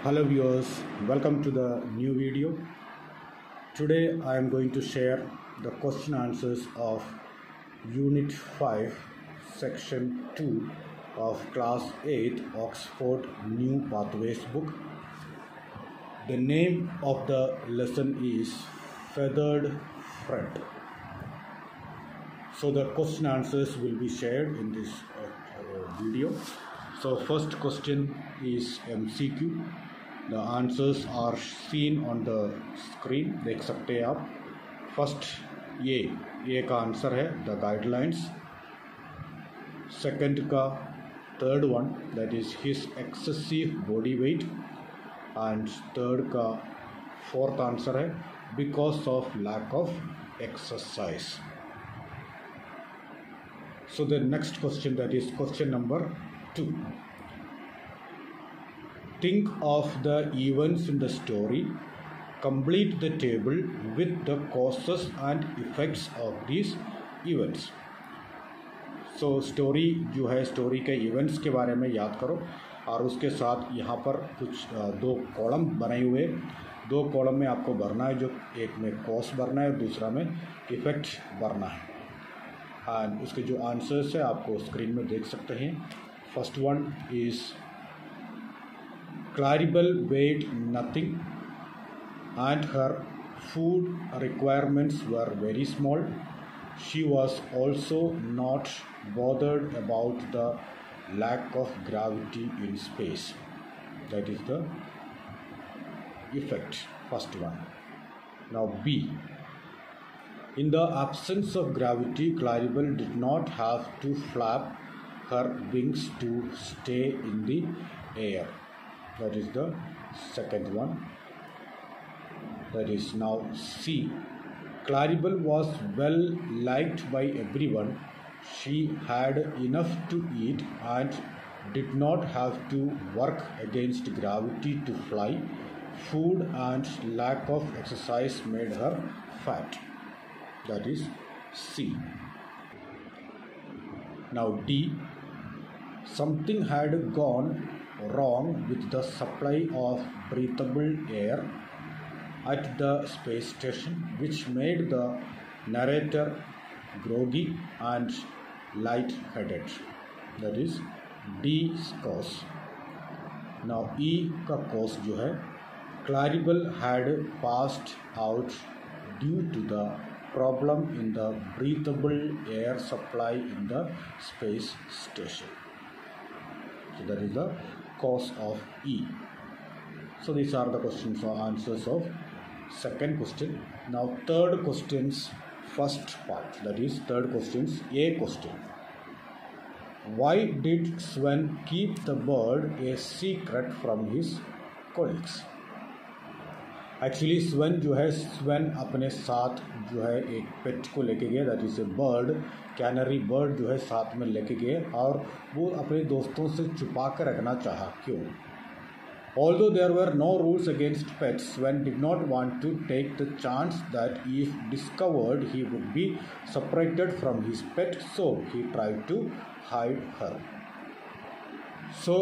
Hello viewers, welcome to the new video. Today I am going to share the question answers of Unit 5 Section 2 of Class 8 Oxford New Pathways book. The name of the lesson is Feathered Friend. So the question answers will be shared in this video. So first question is MCQ. The answers are seen on the screen, देख सकते हैं आप. First A का answer है the guidelines. Second का third one that is his excessive body weight. And third का fourth answer है because of lack of exercise. So the next question, that is question number 2. Think of the events in the story. Complete the table with the causes and effects of these events. So story जो है, story के events के बारे में याद करो और उसके साथ यहाँ पर कुछ दो कॉलम बनाए हुए. दो कॉलम में आपको भरना है, जो एक में कॉज भरना है और दूसरा में इफेक्ट भरना है. एंड उसके जो आंसर्स है आपको स्क्रीन में देख सकते हैं. First one is Claribel weighed nothing and her food requirements were very small. She was also not bothered about the lack of gravity in space. That is the effect, first one. Now B. In the absence of gravity, Claribel did not have to flap her wings to stay in the air. That is the second one. That is now C. Claribel was well liked by everyone. She had enough to eat and did not have to work against gravity to fly. Food and lack of exercise made her fat. That is C. Now D. Something had gone wrong with the supply of breathable air at the space station, which made the narrator groggy and light-headed. That is D's cause. Now E का cause जो है, Claribel had passed out due to the problem in the breathable air supply in the space station. So that is the cause of E. So these are the questions or answers of second question. Now third question's first part, that is third question's A question. Why did Sven keep the bird a secret from his colleagues? Actually Sven जो है, स्वेन अपने साथ जो है एक पेट को लेके गए, that is a bird, canary bird जो है साथ में लेके गए और वो अपने दोस्तों से छुपा कर रखना चाहा. क्यों? Although there were no rules against pets, Sven did not want to take the chance that if discovered he would be separated from his pet, so he tried to hide her. So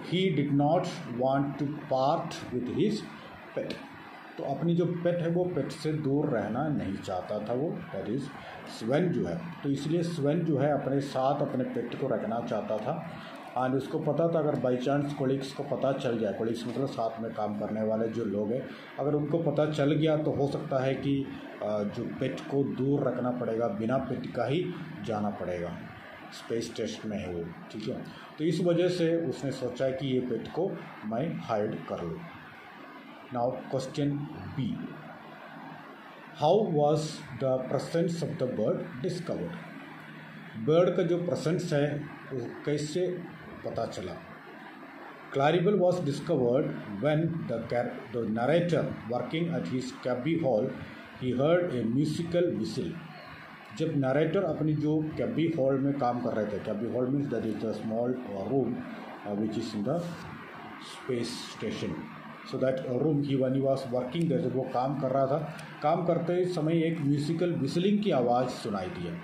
he did not want to part with his pet. तो अपनी जो पेट है वो पेट से दूर रहना नहीं चाहता था वो, दैट इज स्वेन जो है. तो इसलिए स्वेन जो है अपने साथ अपने पेट को रखना चाहता था. एंड उसको पता था अगर बाई चांस कोलिग्स को पता चल जाए, कोलिग्स मतलब साथ में काम करने वाले जो लोग हैं, अगर उनको पता चल गया तो हो सकता है कि जो पेट को दूर रखना पड़ेगा, बिना पेट का ही जाना पड़ेगा. स्पेस स्टेशन में है वो, ठीक है. तो इस वजह से उसने सोचा कि ये पेट को मैं हाइड कर लूँ. Now question B. How was the presence of the bird discovered? Bird का जो प्रेजेंस है वो कैसे पता चला? Claribel was discovered when the narrator working at his cubby hall, he heard a musical whistle. जब नरेटर अपनी जो कैबी हॉल में काम कर रहे थे, cubby hole means that is the small room which is in the space station. So that room he one he was working there, जब वो काम कर रहा था, काम करते समय एक म्यूजिकल विसलिंग की आवाज़ सुनाई दी है.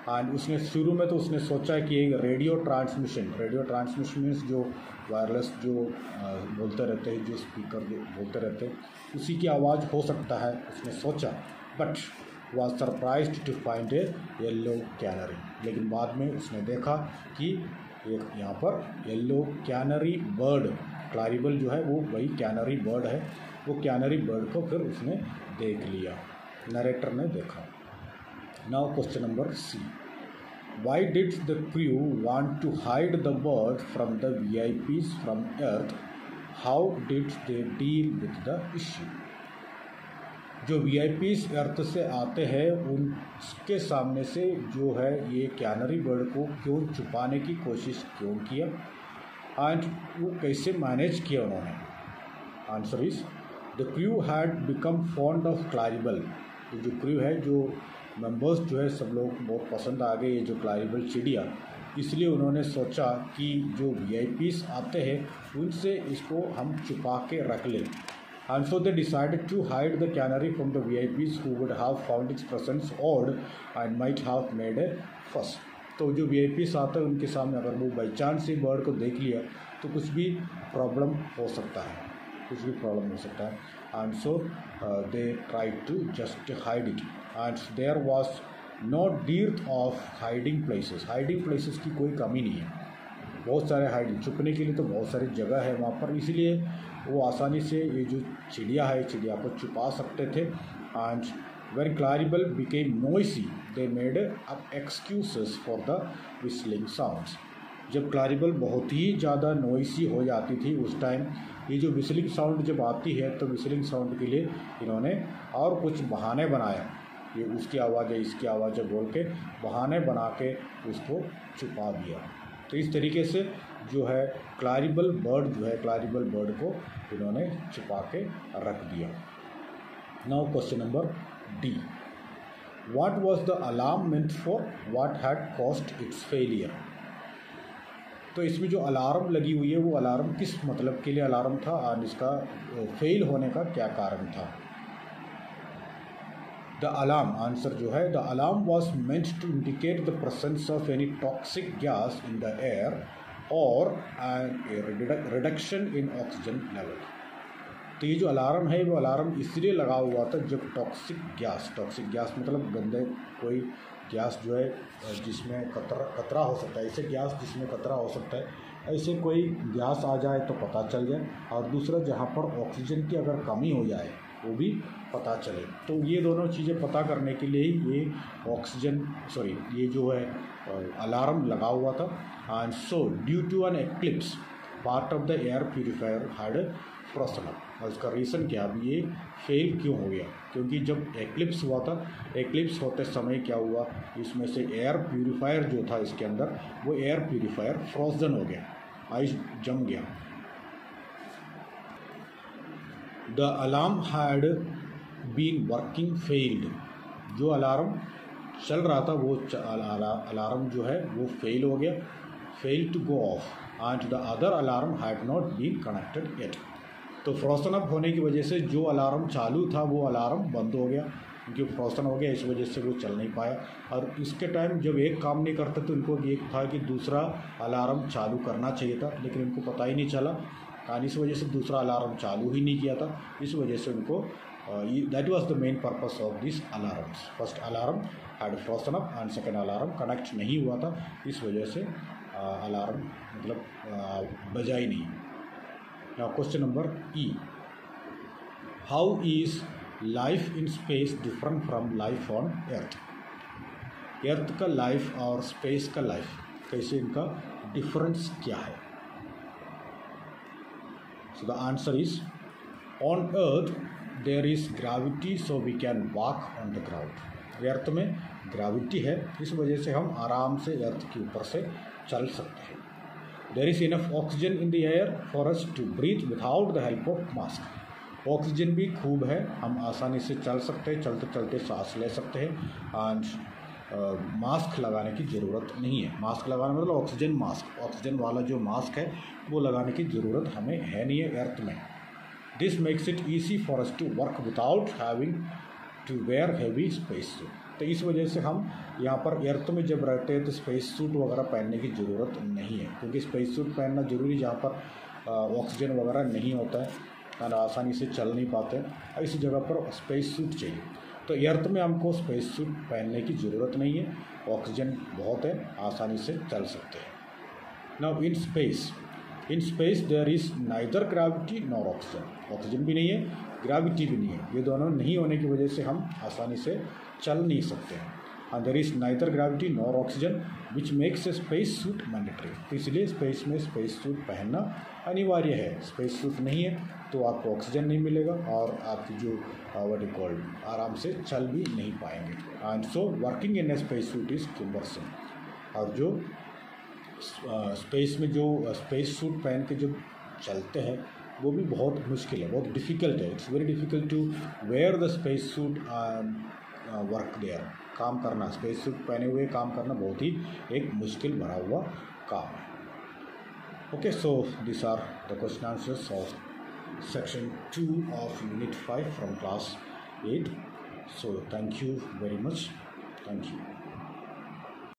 एंड उसने शुरू में तो उसने सोचा कि एक रेडियो ट्रांसमिशन मीन्स जो वायरलेस जो बोलते रहते हैं, जो स्पीकर जो बोलते रहते हैं, उसी की आवाज़ हो सकता है, उसने सोचा। But was surprised to find a yellow canary, लेकिन बाद में उसने देखा कि एक यहाँ पर येलो कैनरी बर्ड, क्लैरिबल जो है वो वही कैनरी बर्ड है, वो कैनरी बर्ड को फिर उसने देख लिया, नरेटर ने देखा। Now question number C, why did the crew want to hide the bird from the VIPs from Earth? How did they deal with the issue? जो VIPs अर्थ से आते हैं उनके सामने से जो है ये कैनरी बर्ड को क्यों छुपाने की कोशिश क्यों किया, एंड वो कैसे मैनेज किया उन्होंने? Answer is the crew had become fond of Claribel. जो क्रू है, जो मेंबर्स जो है, सब लोग बहुत पसंद आ गए ये जो क्लैरिबल चिड़िया, इसलिए उन्होंने सोचा कि जो VIPs आते हैं उनसे इसको हम छुपा के रख लें। And so they decided to hide the canary from the VIPs who would have found its presence odd and might have made a fuss. तो जो VIPs आते हैं उनके सामने अगर वो बाई चांस ही बर्ड को देख लिया तो कुछ भी प्रॉब्लम हो सकता है, कुछ भी प्रॉब्लम हो सकता है। And so they tried to just hide it. And there was no dearth of hiding places. Hiding places की कोई कमी नहीं है, बहुत सारे हाइडिंग, छुपने के लिए तो बहुत सारी जगह है वहाँ पर, इसलिए वो आसानी से ये जो चिड़िया है, चिड़िया को छुपा सकते थे। And when Claribel became noisy they made up excuses for the whistling sounds. जब क्लैरिबल बहुत ही ज़्यादा नॉइसी हो जाती थी उस टाइम, ये जो विस्लिंग साउंड जब आती है तो विस्लिंग साउंड के लिए इन्होंने और कुछ बहाने बनाया, ये उसकी आवाज़ है, इसकी आवाज़ है बोल के बहाने बना के उसको छुपा दिया। तो इस तरीके से जो है क्लैरिबल बर्ड जो है, क्लैरिबल बर्ड को इन्होंने छुपा के रख दिया। Now question number D, what was the alarm meant for, what had caused it's failure. तो इसमें जो अलार्म लगी हुई है वो अलार्म किस मतलब के लिए अलार्म था और इसका फेल होने का क्या कारण था? द अलार्म, आंसर जो है, the alarm was meant to indicate the presence of any toxic gas in the air और रिडक्शन इन ऑक्सीजन लेवल। तो ये जो अलार्म है वो अलार्म इसलिए लगा हुआ था जब टॉक्सिक गैस मतलब गंदे कोई गैस जो है जिसमें कतरा हो सकता है, ऐसे गैस जिसमें कतरा हो सकता है, ऐसे कोई गैस आ जाए तो पता चल जाए, और दूसरा जहाँ पर ऑक्सीजन की अगर कमी हो जाए वो भी पता चले। तो ये दोनों चीज़ें पता करने के लिए ही ये ये जो है अलार्म लगा हुआ था। And so due to an eclipse part of the air purifier had frozen up. और इसका रीज़न क्या, अभी ये फेल क्यों हो गया? क्योंकि जब एक्लिप्स हुआ था, एक्लिप्स होते समय क्या हुआ, इसमें से एयर प्यूरीफायर जो था इसके अंदर, वो एयर प्यूरीफायर फ्रोजन हो गया, आइस जम गया। The alarm had been working failed, जो अलार्म चल रहा था वो अलार्म जो है वो फेल हो गया, fail to go off, and the other alarm had not been connected yet. तो फ्रोजन अप होने की वजह से जो अलार्म चालू था वो अलार्म बंद हो गया, क्योंकि फ्रोजन हो गया, इस वजह से वो चल नहीं पाया। और इसके टाइम जब एक काम नहीं करता तो इनको ये था कि दूसरा अलार्म चालू करना चाहिए था, लेकिन इनको पता ही नहीं चला, और इस वजह से दूसरा अलार्म चालू ही नहीं किया था। इस वजह से उनको that was the main purpose of this alarms. First alarm had frozen up and second alarm connect नहीं हुआ था, इस वजह से अलार्म मतलब बजा ही नहीं। Now question number E, how is life in space different from life on earth. Earth का लाइफ और स्पेस का लाइफ कैसे, इनका डिफरेंस क्या है? So the answer is, on Earth there is gravity, so we can walk on the ground. अर्थ में gravity है, इस वजह से हम आराम से अर्थ के ऊपर से चल सकते हैं। There is enough oxygen in the air for us to breathe without the help of mask. Oxygen भी खूब है, हम आसानी से चल सकते हैं, चलते चलते सांस ले सकते हैं, एंड मास्क लगाने की ज़रूरत नहीं है। मास्क लगाना मतलब ऑक्सीजन मास्क, ऑक्सीजन वाला जो मास्क है वो लगाने की ज़रूरत हमें है नहीं है अर्थ में। This makes it easy for us to work without having to wear heavy space suit. तो इस वजह से हम यहाँ पर अर्थ में जब रहते हैं तो स्पेस सूट वगैरह पहनने की ज़रूरत नहीं है, क्योंकि स्पेस सूट पहनना ज़रूरी जहाँ पर ऑक्सीजन वगैरह नहीं होता है और आसानी से चल नहीं पाते, इस जगह पर स्पेस सूट चाहिए। तो अर्थ में हमको स्पेस सूट पहनने की ज़रूरत नहीं है, ऑक्सीजन बहुत है, आसानी से चल सकते हैं। Now in space there is neither gravity nor oxygen, oxygen भी नहीं है, ग्रेविटी भी नहीं है, ये दोनों नहीं होने की वजह से हम आसानी से चल नहीं सकते हैं। And there is neither gravity nor oxygen which makes a space suit mandatory, तो इसलिए स्पेस में स्पेस सूट पहनना अनिवार्य है। स्पेस सूट नहीं है तो आपको ऑक्सीजन नहीं मिलेगा और आप जो व्हाट यू कॉल्ड आराम से चल भी नहीं पाएंगे। And so working in a space suit is cumbersome, और जो स्पेस में जो स्पेस सूट पहन के जो चलते हैं वो भी बहुत मुश्किल है, बहुत डिफ़िकल्ट है। It's very difficult to wear the space suit work there, काम करना, स्पेस सूट पहने हुए काम करना बहुत ही एक मुश्किल भरा हुआ काम है। Okay, so this are the question answers of section 2 of unit 5 from class 8. So thank you very much. Thank you.